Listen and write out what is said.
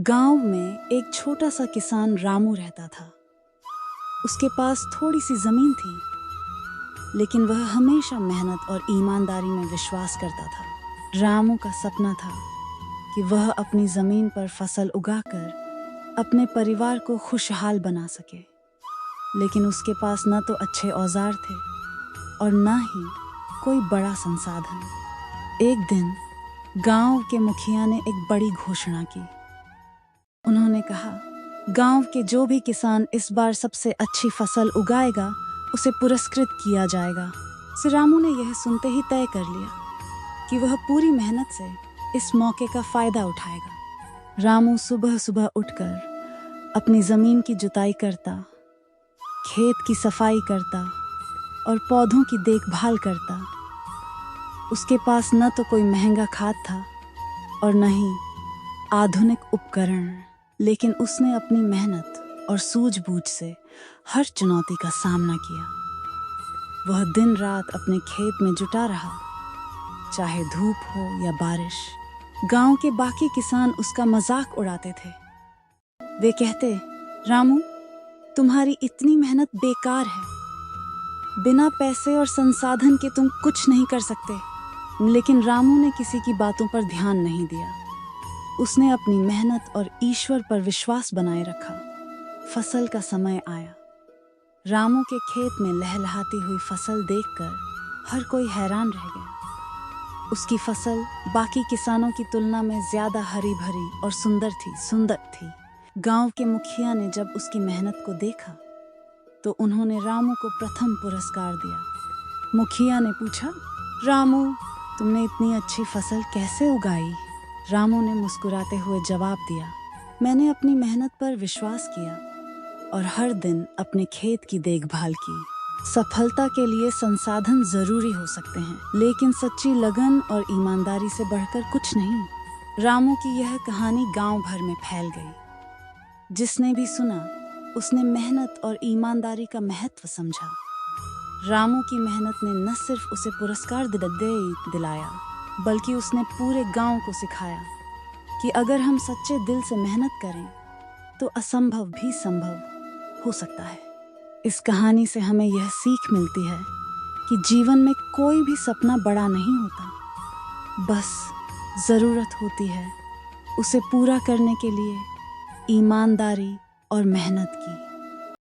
गांव में एक छोटा सा किसान रामू रहता था। उसके पास थोड़ी सी जमीन थी, लेकिन वह हमेशा मेहनत और ईमानदारी में विश्वास करता था। रामू का सपना था कि वह अपनी जमीन पर फसल उगाकर अपने परिवार को खुशहाल बना सके, लेकिन उसके पास न तो अच्छे औजार थे और न ही कोई बड़ा संसाधन। एक दिन गांव के मुखिया ने एक बड़ी घोषणा की। उन्होंने कहा, गांव के जो भी किसान इस बार सबसे अच्छी फसल उगाएगा उसे पुरस्कृत किया जाएगा। से रामू ने यह सुनते ही तय कर लिया कि वह पूरी मेहनत से इस मौके का फायदा उठाएगा। रामू सुबह सुबह उठकर अपनी जमीन की जुताई करता, खेत की सफाई करता और पौधों की देखभाल करता। उसके पास न तो कोई महंगा खाद था और न ही आधुनिक उपकरण, लेकिन उसने अपनी मेहनत और सूझबूझ से हर चुनौती का सामना किया। वह दिन रात अपने खेत में जुटा रहा, चाहे धूप हो या बारिश। गांव के बाकी किसान उसका मजाक उड़ाते थे। वे कहते, रामू, तुम्हारी इतनी मेहनत बेकार है, बिना पैसे और संसाधन के तुम कुछ नहीं कर सकते। लेकिन रामू ने किसी की बातों पर ध्यान नहीं दिया। उसने अपनी मेहनत और ईश्वर पर विश्वास बनाए रखा। फसल का समय आया। रामू के खेत में लहलहाती हुई फसल देखकर हर कोई हैरान रह गया। उसकी फसल बाकी किसानों की तुलना में ज्यादा हरी भरी और सुंदर थी। गांव के मुखिया ने जब उसकी मेहनत को देखा तो उन्होंने रामू को प्रथम पुरस्कार दिया। मुखिया ने पूछा, रामू, तुमने इतनी अच्छी फसल कैसे उगाई? रामू ने मुस्कुराते हुए जवाब दिया, मैंने अपनी मेहनत पर विश्वास किया और हर दिन अपने खेत की देखभाल की। सफलता के लिए संसाधन जरूरी हो सकते हैं, लेकिन सच्ची लगन और ईमानदारी से बढ़कर कुछ नहीं। रामू की यह कहानी गांव भर में फैल गई। जिसने भी सुना, उसने मेहनत और ईमानदारी का महत्व समझा। रामू की मेहनत ने न सिर्फ उसे पुरस्कार दिलाया, बल्कि उसने पूरे गांव को सिखाया कि अगर हम सच्चे दिल से मेहनत करें तो असंभव भी संभव हो सकता है। इस कहानी से हमें यह सीख मिलती है कि जीवन में कोई भी सपना बड़ा नहीं होता, बस जरूरत होती है उसे पूरा करने के लिए ईमानदारी और मेहनत की।